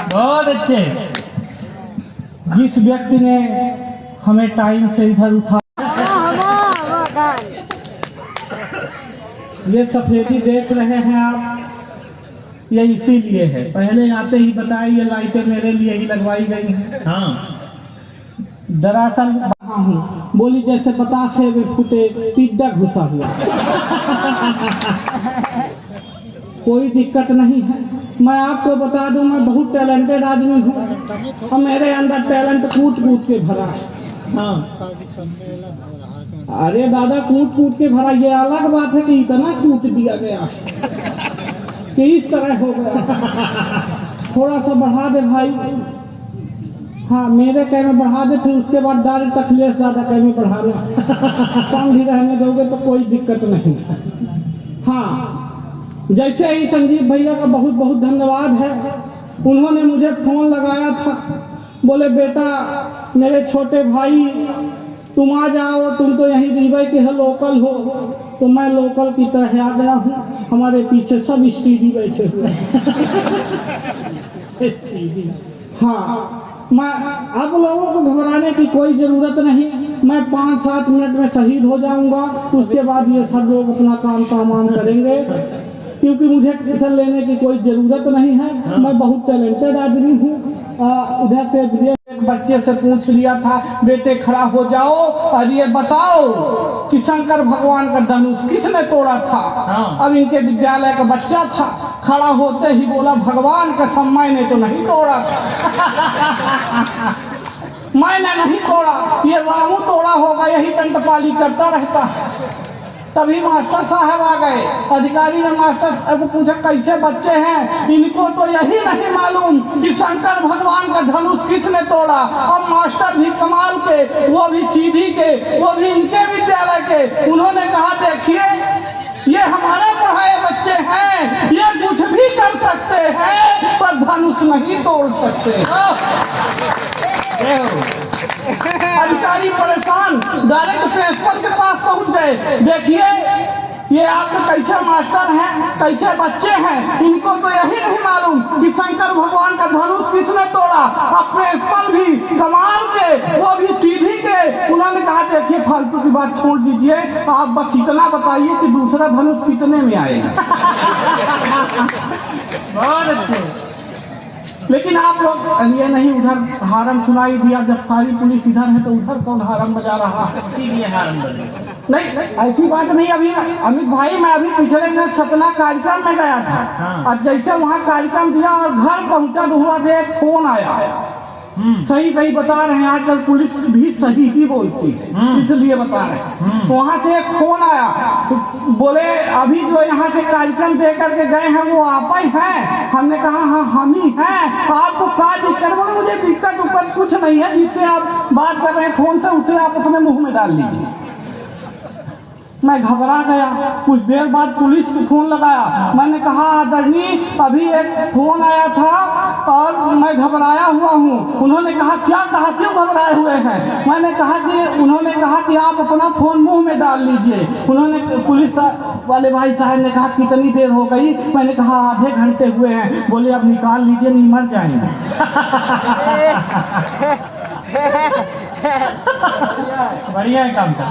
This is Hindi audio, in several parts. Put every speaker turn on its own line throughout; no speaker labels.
बहुत अच्छे।
जिस व्यक्ति ने हमें टाइम से इधर उठा, ये सफेदी देख रहे हैं आप, ये इसीलिए है। पहले आते ही बताया ये लाइटें मेरे लिए ही लगवाई गई हैं।
हाँ,
दरअसल वहाँ हूँ, बोली जैसे बतासे में फूटे टिड्डा घुसा हुआ। कोई दिक्कत नहीं है। मैं आपको बता दूं, मैं बहुत टैलेंटेड आदमी हूँ और मेरे अंदर टैलेंट कूट कूट के भरा है।
हाँ,
अरे दादा, कूट कूट के भरा, ये अलग बात है कि इतना कूट दिया गया है कि इस तरह हो गया। थोड़ा सा बढ़ा दे भाई। हाँ, मेरे कह में बढ़ा दे, फिर उसके बाद डायरेक्ट अखिलेश दादा कह में बढ़ाना। कम भी रहने दोगे तो कोई दिक्कत नहीं। हाँ, जैसे ही संजीव भैया का बहुत बहुत धन्यवाद है। उन्होंने मुझे फोन लगाया था, बोले बेटा मेरे छोटे भाई तुम आ जाओ, तुम तो यहीं रीवा के लोकल हो। तो मैं लोकल की तरह आ गया हूँ। हमारे पीछे सब स्टीडी बैठे हुए हैं। हाँ, मैं आप लोगों को घबराने की कोई ज़रूरत नहीं। मैं 5-7 मिनट में शहीद हो जाऊंगा। उसके बाद ये सब लोग अपना काम सामान करेंगे, क्योंकि मुझे टेंशन लेने की कोई ज़रूरत नहीं है। मैं बहुत टैलेंटेड आदमी हूँ। उधर से एक बच्चे से पूछ लिया था, बेटे खड़ा हो जाओ और ये बताओ कि शंकर भगवान का धनुष किसने तोड़ा था। अब इनके विद्यालय का बच्चा था, खड़ा होते ही बोला, भगवान का समय ने तो नहीं तोड़ा था। मैंने नहीं तोड़ा, ये रामू तोड़ा होगा, यही टंटपाली करता रहता है। तभी मास्टर साहब आ गए। अधिकारी ने मास्टर साहब को पूछा, कैसे बच्चे हैं, इनको तो यही नहीं मालूम कि शंकर भगवान का धनुष किसने तोड़ा। और मास्टर भी कमाल के, वो भी सीधी के, वो भी इनके विद्यालय के। उन्होंने कहा, देखिए ये हमारे पढ़ाए बच्चे हैं, ये कुछ भी कर सकते हैं पर धनुष नहीं तोड़ सकते। अधिकारी परेशान, डायरेक्ट प्रिंसिपल के पास पहुंच गए। देखिए ये आपके कैसे मास्टर हैं, कैसे बच्चे हैं, इनको तो यही नहीं मालूम कि शंकर भगवान का धनुष किसने तोड़ा। अब प्रिंसिपल भी कमाल के, वो भी सीधी के। उन्होंने कहा, देखिए फालतू की बात छोड़ दीजिए, आप बस इतना बताइए कि दूसरा धनुष कितने में आएगा।
बहुत अच्छे।
लेकिन आप लोग ये नहीं, उधर हारम सुनाई दिया। जब सारी पुलिस इधर है तो उधर कौन हारम बजा रहा है? नहीं, ऐसी बात नहीं। अभी अमित भाई, मैं अभी पिछले दिन सतना कार्यक्रम में गया था। और जैसे वहाँ कार्यक्रम दिया और घर पहुँचा तो वहाँ से एक फोन आया। सही बता रहे हैं, आजकल पुलिस भी सही ही बोलती है, इसलिए बता रहे हैं। वहाँ से एक फोन आया, तो बोले अभी जो यहाँ से कार्यक्रम दे करके गए हैं वो आप ही हैं। हमने कहा हाँ हम ही हैं। आपको क्या दिक्कत? बोले मुझे दिक्कत उक्कत कुछ नहीं है, जिससे आप बात कर रहे हैं फोन से उसे आप अपने मुंह में डाल लीजिए। मैं घबरा गया। कुछ देर बाद पुलिस को फोन लगाया। मैंने कहा आदरणीय, अभी एक फोन आया था और मैं घबराया हुआ हूँ। उन्होंने कहा क्या कहा, क्यों घबराए हुए हैं? मैंने कहा कि उन्होंने कहा कि आप अपना फोन मुंह में डाल लीजिए। उन्होंने, पुलिस वाले भाई साहब ने कहा कितनी देर हो गई? मैंने कहा आधे घंटे हुए हैं। बोले अब निकाल लीजिए, नहीं मर जाएंगे।
बढ़िया काम था।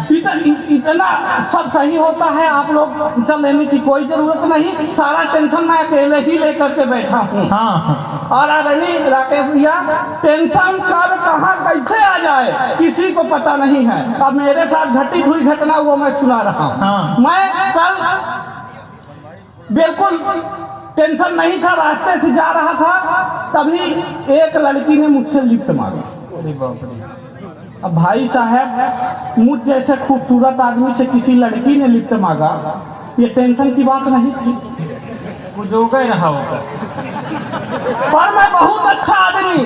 इतना सब सही होता है। आप लोग टेंशन लेने की कोई जरूरत नहीं। सारा टेंशन मैं अकेले ही लेकर के बैठा हूँ।
हाँ,
और आदरणीय राकेश भैया, टेंशन कब कहाँ कैसे आ जाए किसी को पता नहीं है। अब मेरे साथ घटित हुई घटना वो मैं सुना रहा हूँ। मैं कल बिल्कुल टेंशन नहीं था, रास्ते से जा रहा था, तभी एक लड़की ने मुझसे लिफ्ट मांगा। अब भाई साहब, मुझ जैसे खूबसूरत आदमी से किसी लड़की ने लिफ्ट मांगा, ये टेंशन की बात नहीं थी।
वो जो गए रहा होगा।
पर मैं बहुत अच्छा आदमी,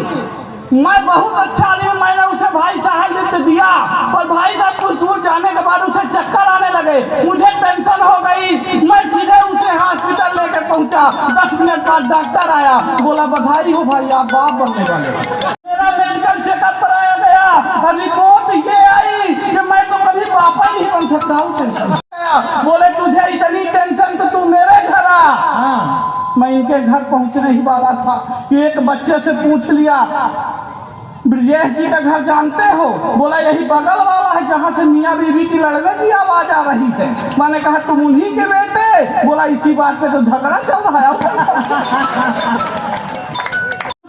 मैंने उसे भाई साहब लिफ्ट दिया। और भाई साहब कुछ दूर जाने के बाद उसे चक्कर आने लगे। मुझे टेंशन हो गई। मैं सीधे उसे हॉस्पिटल लेकर पहुंचा। 10 मिनट बाद डॉक्टर आया, बोला बधाई हो भाई, आप बाप बनने वाले। मेरा मेडिकल चेकअप कराया गया, रिपोर्ट ये आई कि मैं तो कभी पापा नहीं बन सकता हूँ। बोले तुझे इतनी टेंशन तो तू मेरे घर आ। मैं इनके घर घर पहुंचने ही वाला था कि एक बच्चे से पूछ लिया, ब्रजेश जी का घर जानते हो? बोला यही बगल वाला है जहाँ से मियाँ बीवी की लड़ने की आवाज आ रही है। मैंने कहा तुम उन्हीं के बेटे? बोला इसी बात पे तो झगड़ा चल रहा है।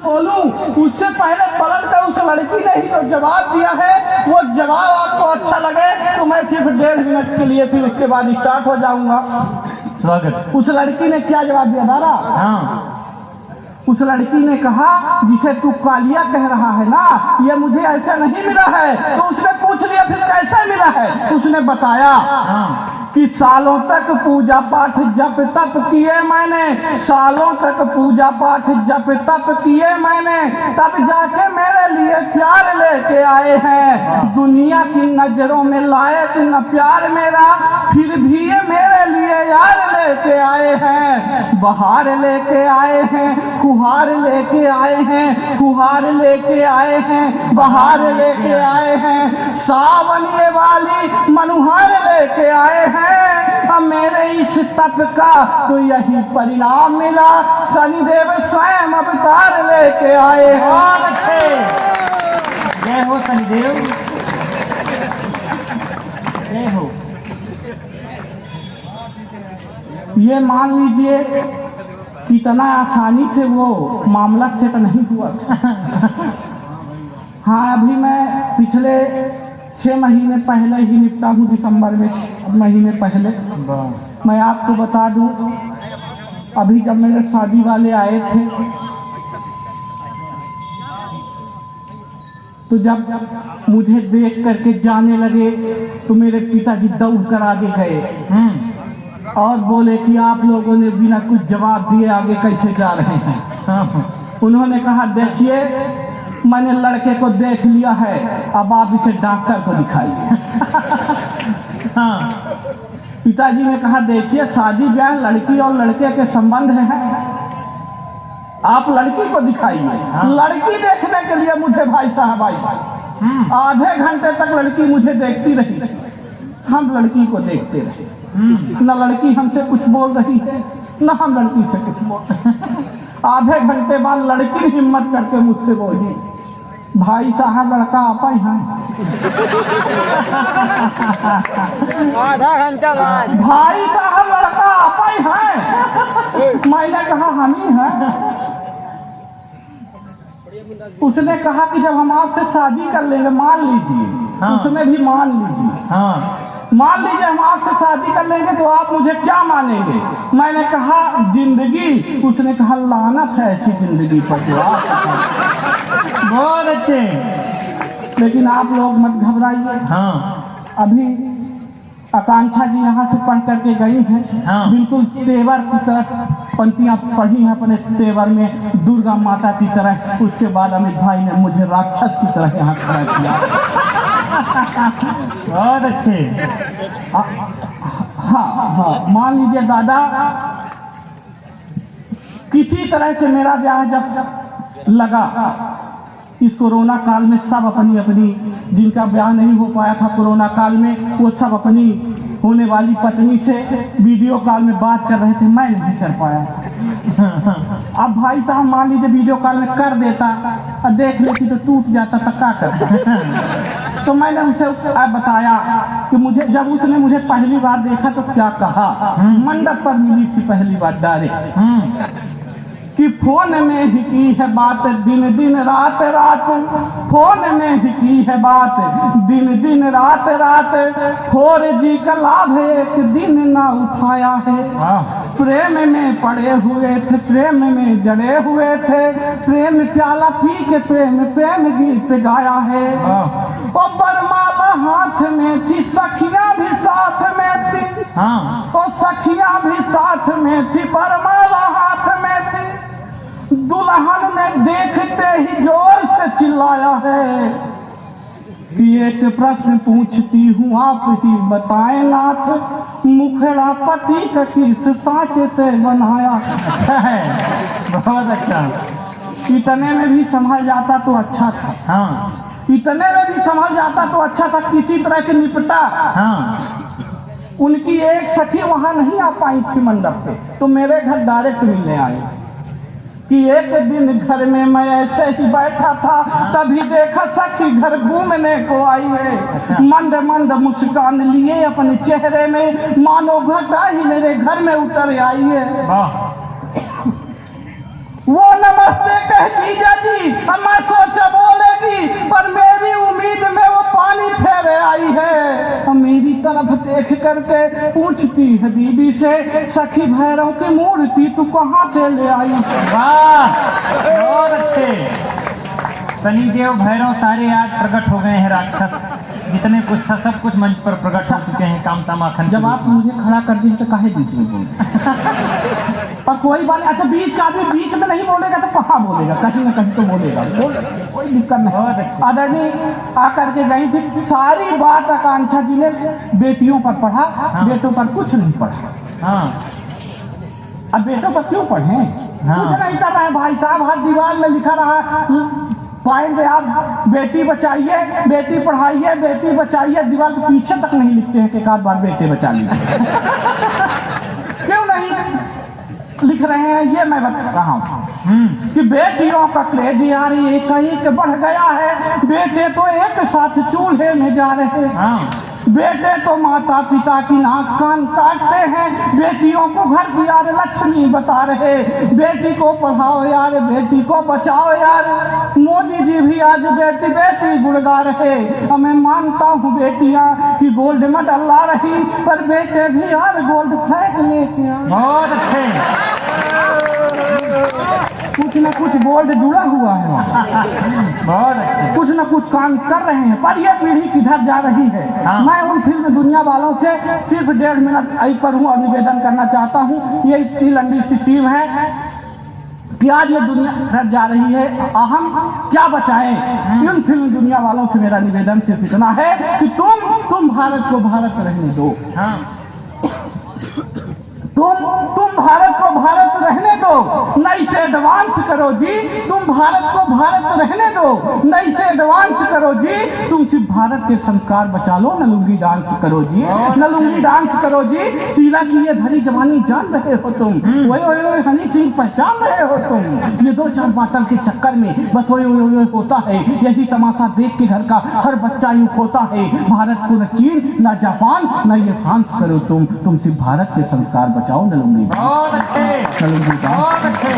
बोलूं उससे पहले पलट कर उस लड़की ने ही तो जवाब दिया है। वो जवाब आपको अच्छा लगे तो मैं सिर्फ 1.5 मिनट के लिए फिर उसके बाद स्टार्ट हो जाऊंगा।
स्वागत।
उस लड़की ने क्या जवाब दिया दादा?
हाँ।
उस लड़की ने कहा जिसे तू कालिया कह रहा है ना, ये मुझे ऐसा नहीं मिला है। तो उसने पूछ लिया फिर कैसे मिला है? उसने बताया कि सालों तक पूजा पाठ जप तप किए मैंने, सालों तक पूजा पाठ जप तप किए मैंने, तब जाके मेरे लिए प्यार लेके आए हैं। दुनिया की नजरों में लायक न प्यार मेरा, फिर भी ये मेरे लिए यार लेके आए हैं। बहार लेके आए हैं, फुहार लेके आए हैं, फुहार लेके आए हैं, बहार लेके आए हैं, सावन ये वाली मनुहार लेके आए हैं। अब मेरे इस तप का तो यही परिणाम मिला, शनिदेव स्वयं अवतार लेके आए हैं।
बहुत अच्छे, जय हो शनिदेव, जय हो।
ये मान लीजिए कितना आसानी से वो मामला सेट नहीं हुआ। हाँ अभी मैं पिछले 6 महीने पहले ही निपटा हूँ, दिसंबर में महीने पहले। मैं आपको बता दूँ अभी जब मेरे शादी वाले आए थे तो जब मुझे देख करके जाने लगे तो मेरे पिताजी दौड़ कर आगे गए और बोले कि आप लोगों ने बिना कुछ जवाब दिए आगे कैसे जा रहे हैं। उन्होंने कहा देखिए मैंने लड़के को देख लिया है, अब आप इसे डॉक्टर को दिखाइए। पिताजी ने कहा देखिए शादी ब्याह लड़की और लड़के के संबंध हैं, आप लड़की को दिखाइए। लड़की देखने के लिए मुझे भाई साहब आई, आधे घंटे तक लड़की मुझे देखती रही, हम लड़की को देखते रहे। न लड़की हमसे कुछ बोल रही है न हम लड़की से कुछ बोल रहे हैं। आधे घंटे बाद लड़की हिम्मत करके मुझसे बोली, भाई साहब लड़का आपा ही है।
आधा घंटा बाद
भाई साहब लड़का आपा ही है। मैंने कहा हम ही हैं। उसने कहा कि जब हम आपसे शादी कर लेंगे, मान लीजिए उसमें भी मान लीजिए, मान लीजिए हम आपसे शादी कर लेंगे तो आप मुझे क्या मानेंगे? मैंने कहा जिंदगी। उसने कहा लानत है ऐसी जिंदगी पर जो आप।
बहुत अच्छे।
लेकिन आप लोग मत घबराइए। अभी आकांक्षा जी यहाँ से पढ़ करके गई हैं, बिल्कुल तेवर की तरह पंक्तियाँ पढ़ी हैं अपने तेवर में, दुर्गा माता की तरह। उसके बाद अमित भाई ने मुझे राक्षस की तरह यहाँ खड़ा किया।
बहुत अच्छे।
हाँ मान लीजिए दादा किसी तरह से मेरा ब्याह जब लगा इस कोरोना काल में, सब अपनी अपनी जिनका ब्याह नहीं हो पाया था कोरोना काल में, वो सब अपनी होने वाली पत्नी से वीडियो कॉल में बात कर रहे थे, मैं नहीं कर पाया। अब भाई साहब मान लीजिए वीडियो कॉल में कर देता और देख लेती तो टूट जाता तो क्या करता। तो मैंने उसे बताया कि मुझे जब उसने मुझे पहली बार देखा तो क्या कहा, मंडप पर मिली थी पहली बार डायरेक्ट, कि फोन में ही की है बात दिन दिन रात रात, फोन में ही की है बात दिन दिन रात रात, 4G का लाभ एक दिन ना उठाया है, प्रेम में पड़े हुए थे, प्रेम में जड़े हुए थे, प्रेम प्याला पी के प्रेम प्रेम गीत गाया है। ओ बरमाला हाथ में थी, सखियां भी साथ में थी, ओ सखियां भी साथ में थी, बरमाला हाथ में थी। दुल्हन ने देखते ही जोर से चिल्लाया है कि एक प्रश्न पूछती हूँ आप ही बताएं नाथ, मुखड़ा पति का किस सांचे से बनाया।
अच्छा है, बहुत अच्छा।
इतने में भी समझ जाता तो अच्छा था। इतने में भी समझ जाता तो अच्छा था, किसी तरह से निपटा। उनकी एक सखी वहां नहीं आ पाई थी मंडप पे, तो मेरे घर डायरेक्ट मिलने आए। कि एक दिन घर में मैं ऐसे ही बैठा था, तभी देखा सखी घर घूमने को आई है। मंद मंद मुस्कान लिए अपने चेहरे में, मानो घटा ही मेरे घर में उतर आई है। वो नमस्ते कह जीजा जी, मैं सोचा बोलेगी, पर मेरी उम्मीद में वो पानी फेरे आई है। मेरी तरफ देख करके पूछती है बीबी से, सखी भैरव की मूर्ति तू कहाँ से ले आई?
वाह, बहुत अच्छे। शनिदेव भैरव सारे आज प्रकट हो गए हैं। राक्षस जितने कुछ था सब कुछ मंच पर प्रकट हो चुके हैं। कामता माखन
जब आप मुझे खड़ा कर दी तो काहे बीच में बोल? और कोई बात नहीं। अच्छा, बीच का आदमी बीच में नहीं बोलेगा तो कहाँ बोलेगा? कहीं ना कहीं तो बोलेगा, कोई दिक्कत नहीं। आदरणीय आकर के गई थी, सारी बात आकांक्षा जी ने बेटियों पर पढ़ा। बेटों पर कुछ नहीं पढ़ा।
हाँ,
अब बेटों पर क्यों पढ़े? कुछ नहीं कर रहे हैं भाई साहब। हर दीवार में लिखा रहा पाएंगे आप, बेटी बचाइए, बेटी पढ़ाइए, बेटी बचाइए। दीवार के पीछे तक नहीं लिखते हैं कि एक आध बार बेटे बचा लीजिए। क्यों नहीं लिख रहे हैं? ये मैं बता रहा हूँ कि बेटियों का क्रेज यार एक बढ़ गया है। बेटे तो एक साथ चूल्हे में जा रहे हैं, बेटे तो माता पिता की नाक कान काटते हैं, बेटियों को घर की यार लक्ष्मी बता रहे। बेटी को पढ़ाओ यार, बेटी को बचाओ यार। मोदी जी भी आज बेटी बेटी गुणगा रहे। मैं मानता हूँ बेटियाँ की गोल्ड मेडल ला रही, पर बेटे भी यार गोल्ड फेंक लेके आए।
बहुत अच्छे।
कुछ न कुछ गोल्ड जुड़ा हुआ है,
बहुत अच्छे।
कुछ न कुछ काम कर रहे हैं। पर यह पीढ़ी किधर जा रही है? मैं उन फिल्म दुनिया वालों से सिर्फ 1.5 मिनट आई पर हूँ और निवेदन करना चाहता हूँ। ये इतनी लंबी सी टीम है कि आज ये दुनिया किधर जा रही है, हम क्या बचाएं? इन फिल्म दुनिया वालों से मेरा निवेदन सिर्फ इतना है कि तुम भारत को भारत रहने दो। तुम भारत को भारत रहने दो, नहीं से एडवांस करो जी। तुम भारत को भारत रहने दो, नहीं से एडवांस करो जी। तुम सिर्फ भारत के संस्कार बचा लो, नलुंगी डांस करो जी, नलुंगी डांस करो जी। शीला की ये भरी जवानी जान रहे हो तुम, ओए हनी सिंह पहचान रहे हो तुम। ये 2-4 बाटल के चक्कर में बस ओए होता है। यही तमाशा देख के घर का हर बच्चा यूं खोता है। भारत को न चीन न जापान न ये फ्रांस करो तुम सिर्फ भारत के संस्कार बचाओ, नलुंगी।
बहुत अच्छे, बहुत अच्छे,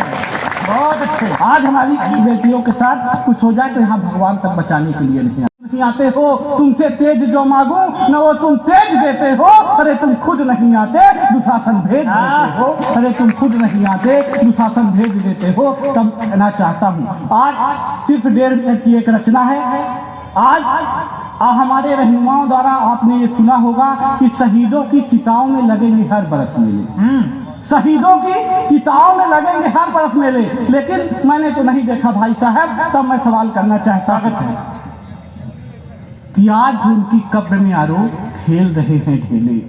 बहुत अच्छे।
आज हमारी बेटियों के साथ कुछ हो जाए तो यहाँ भगवान तक बचाने के लिए नहीं आते हो। तुमसे तेज जो मांगू न वो तुम तेज देते हो। अरे तुम खुद नहीं आते, दुशासन भेज देते हो। अरे तुम खुद नहीं आते, दुशासन भेज देते हो। तब कहना चाहता हूँ, आज सिर्फ 1.5 मिनट की एक रचना है। आज हमारे रहनुमाओं द्वारा आपने ये सुना होगा कि शहीदों की चिताओं में लगेंगे हर बरस मेले। शहीदों की चिताओं में लगेंगे हर बरस मेले। लेकिन मैंने तो नहीं देखा भाई साहब। तब मैं सवाल करना चाहता हूँ कि आज भी उनकी कब्र में यारो खेल रहे हैं ढेले।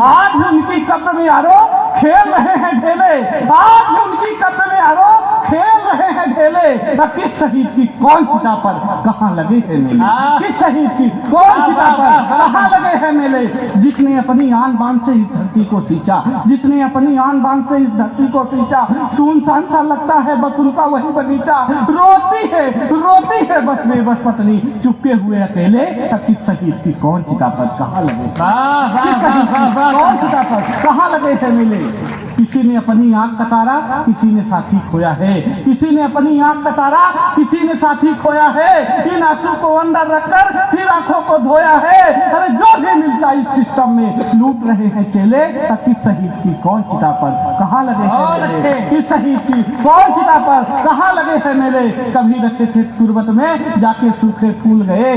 आज भी उनकी कब्र में यारो खेल रहे हैं ढेले। आज भी उनकी कब्र में यारो खेल रहे हैं ढेले। किस शहीद की कौन चिता पर कहाँ लगे हैं मेले? किस शहीद की कौन चिता पर कहाँ लगे हैं मेले? जिसने अपनी आन बान से इस धरती को सींचा, जिसने अपनी आन बान से इस धरती को सींचा। सुनसान सा लगता है बस उनका वही बगीचा। रोती है बस बेबस पत्नी चुपके हुए अकेले। किस शहीद की कौन चिता पर कहाँ लगे? कौन चिता पर कहाँ लगे हैं मेले? किसी ने अपनी आंख का तारा, किसी ने साथी खोया है। किसी ने अपनी आंख का तारा, किसी ने साथी खोया है। इन आंसू को अंदर रखकर फिर आंखों को धोया है। अरे जो भी मिलता इस सिस्टम में लूट रहे हैं चेले। किस शहीद की कौन चिता पर कहाँ लगे हैं? किस शहीद की कौन चिता पर कहाँ लगे हैं मेले? कभी रखे थे तुरबत में जाके सूखे फूल गए।